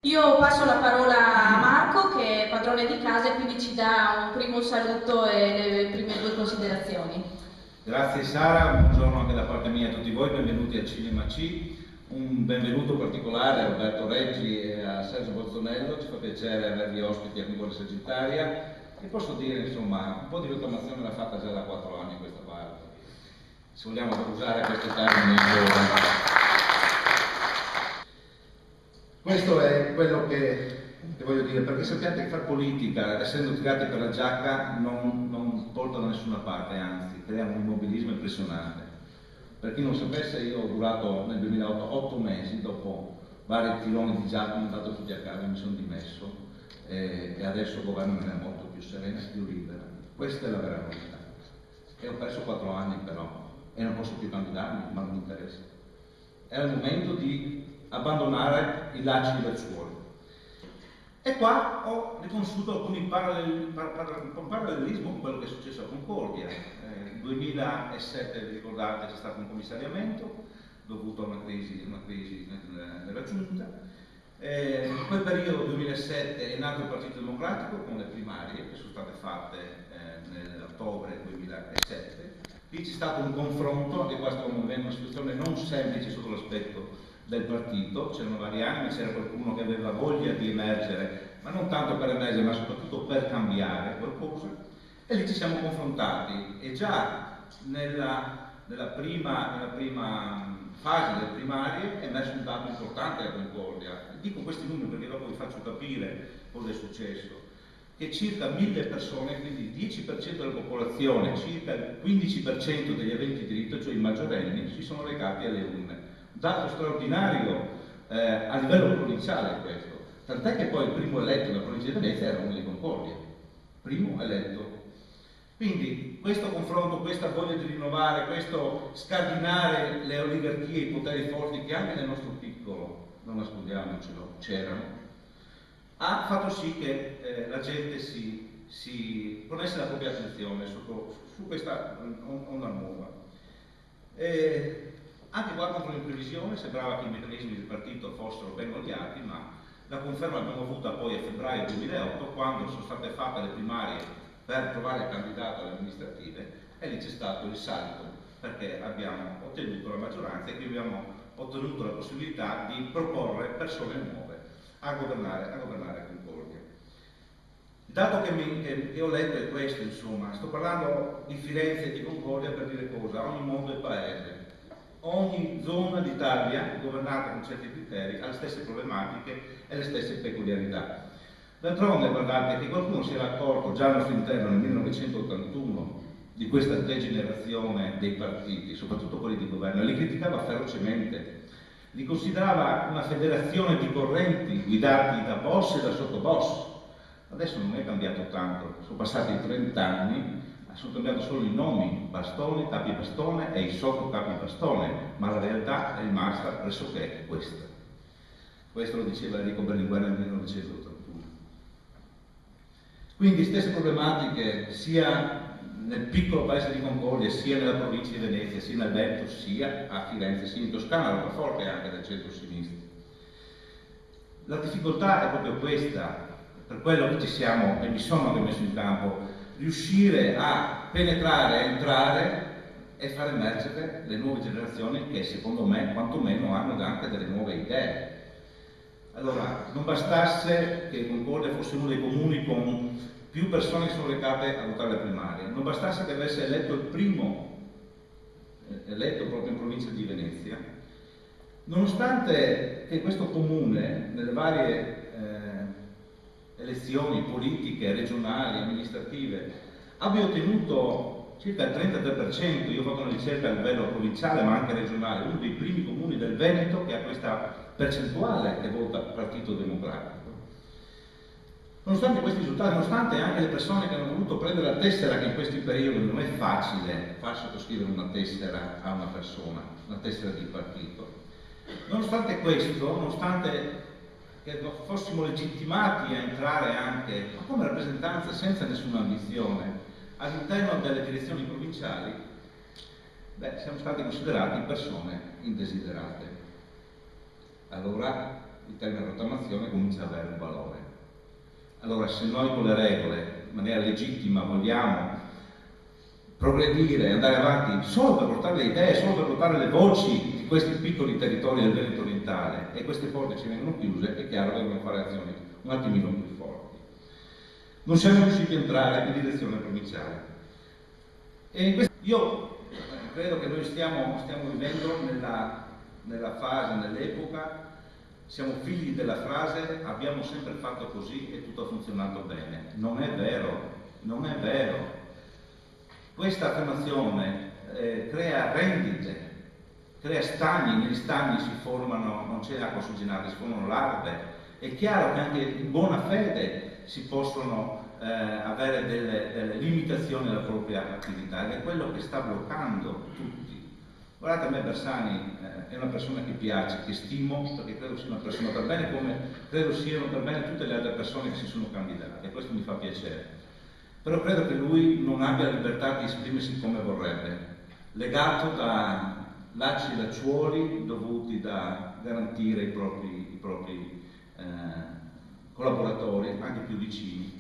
Io passo la parola a Marco, che è padrone di casa e quindi ci dà un primo saluto e le prime due considerazioni. Grazie Sara, buongiorno anche da parte mia a tutti voi, benvenuti al Cinema C. Un benvenuto particolare a Roberto Reggi e a Sergio Bozzonello, ci fa piacere avervi ospiti a Cuore Sagittaria e posso dire insomma un po' di rottamazione l'ha fatta già da 4 anni questa parte, se vogliamo usare questo termine giovane. Questo è quello che voglio dire, perché sappiate che fare politica, essendo tirati per la giacca, non porta da nessuna parte, anzi, crea un immobilismo impressionante. Per chi non sapesse, io ho durato nel 2008 8 mesi, dopo vari tironi di giacca, mi ho andato tutti a casa, mi sono dimesso e adesso il governo me ne è molto più serena e più libera. Questa è la vera verità. E ho perso 4 anni però, e non posso più candidarmi, ma non mi interessa. È il momento di abbandonare i lacci del suolo. E qua ho riconosciuto alcuni parallelismi con quello che è successo a Concordia. Nel 2007, vi ricordate, c'è stato un commissariamento dovuto a una crisi nella giunta. In quel periodo, 2007, è nato il Partito Democratico con le primarie che sono state fatte nell'ottobre 2007. Lì c'è stato un confronto, anche qua stiamo vivendo una situazione non semplice sotto l'aspetto del partito, c'erano vari anni, c'era qualcuno che aveva voglia di emergere, ma non tanto per emergere, ma soprattutto per cambiare qualcosa, e lì ci siamo confrontati e già nella prima fase delle primarie è emerso un dato importante a Concordia. Dico questi numeri perché dopo vi faccio capire cosa è successo, che circa 1000 persone, quindi il 10% della popolazione, circa il 15% degli aventi diritto, cioè i maggiorenni, si sono recati alle urne. Dato straordinario a livello provinciale questo, tant'è che poi il primo eletto nella provincia di Venezia era uno di Concordia, primo eletto. Quindi questo confronto, questa voglia di rinnovare, questo scardinare le oligarchie, i poteri forti che anche nel nostro piccolo, non nascondiamocelo, c'erano, ha fatto sì che la gente si ponesse la propria attenzione su questa onda nuova. Anche qua contro l'imprevisione sembrava che i meccanismi del partito fossero ben oliati, ma la conferma l'abbiamo avuta poi a febbraio 2008, quando sono state fatte le primarie per trovare il candidato alle amministrative, e lì c'è stato il salto, perché abbiamo ottenuto la maggioranza e quindi abbiamo ottenuto la possibilità di proporre persone nuove a governare Concordia. Il dato che ho letto è questo, insomma, sto parlando di Firenze e di Concordia per dire cosa? Ogni mondo è paese. Ogni zona d'Italia, governata con certi criteri, ha le stesse problematiche e le stesse peculiarità. D'altronde, guardate che qualcuno si era accorto già al nostro interno nel 1981 di questa degenerazione dei partiti, soprattutto quelli di governo, e li criticava ferocemente. Li considerava una federazione di correnti guidati da boss e da sottoboss. Adesso non è cambiato tanto, sono passati 30 anni, sono cambiati solo i nomi, bastone, capi bastone e i sottocapi bastone, ma la realtà è rimasta pressoché questa. Questo lo diceva Enrico Berlinguer nel 1981. Quindi stesse problematiche sia nel piccolo paese di Concordia, sia nella provincia di Venezia, sia nel Veneto, sia a Firenze, sia in Toscana, Roccaforte anche del centro-sinistra. La difficoltà è proprio questa, per quello che ci siamo e mi sono anche messo in campo, riuscire a penetrare, a entrare e far emergere le nuove generazioni che secondo me quantomeno hanno anche delle nuove idee. Allora, non bastasse che Concordia fosse uno dei comuni con più persone che sono recate a votare le primarie, non bastasse che avesse eletto il primo eletto proprio in provincia di Venezia, nonostante che questo comune nelle varie elezioni politiche, regionali, amministrative, abbia ottenuto circa il 33%, io ho fatto una ricerca a livello provinciale ma anche regionale, uno dei primi comuni del Veneto che ha questa percentuale che vota Partito Democratico. Nonostante questi risultati, nonostante anche le persone che hanno voluto prendere la tessera, che in questi periodi non è facile far sottoscrivere una tessera a una persona, una tessera di partito, nonostante questo, nonostante che fossimo legittimati a entrare anche, ma come rappresentanza senza nessuna ambizione, all'interno delle direzioni provinciali, siamo stati considerati persone indesiderate. Allora il termine rottamazione comincia ad avere un valore. Allora, se noi con le regole, in maniera legittima, vogliamo progredire, andare avanti solo per portare le idee, solo per portare le voci di questi piccoli territori del Veneto orientale, e queste porte ci vengono chiuse, è chiaro che dobbiamo fare azioni un attimino più forti. Non siamo riusciti a entrare in direzione provinciale. E io credo che noi stiamo vivendo nella fase, nell'epoca, siamo figli della frase abbiamo sempre fatto così e tutto ha funzionato bene. Non è vero, non è vero. Questa affermazione crea rendite, crea stagni, negli stagni si formano, non c'è acqua ossigenata, si formano larve. È chiaro che anche in buona fede si possono avere delle limitazioni alla propria attività, ed è quello che sta bloccando tutti. Guardate, a me Bersani è una persona che piace, che stimo, perché credo sia una persona per bene, come credo siano per bene tutte le altre persone che si sono candidate, e questo mi fa piacere. Però credo che lui non abbia la libertà di esprimersi come vorrebbe, legato da lacci e lacciuoli dovuti da garantire i propri collaboratori, anche più vicini.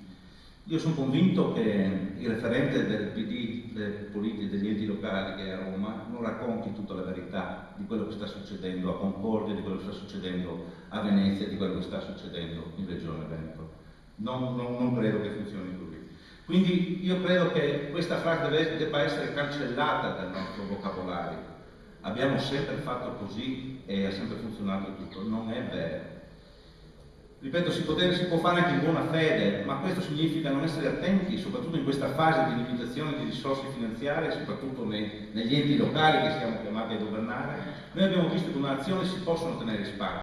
Io sono convinto che il referente del PD, degli enti locali che è a Roma, non racconti tutta la verità di quello che sta succedendo a Concordia, di quello che sta succedendo a Venezia, di quello che sta succedendo in Regione Veneto. Non credo che funzioni così. Quindi io credo che questa frase debba essere cancellata dal nostro vocabolario. Abbiamo sempre fatto così e ha sempre funzionato tutto. Non è vero. Ripeto, si può fare anche in buona fede, ma questo significa non essere attenti, soprattutto in questa fase di limitazione di risorse finanziarie, soprattutto negli enti locali che siamo chiamati a governare. Noi abbiamo visto che in un'azione si possono ottenere risparmi.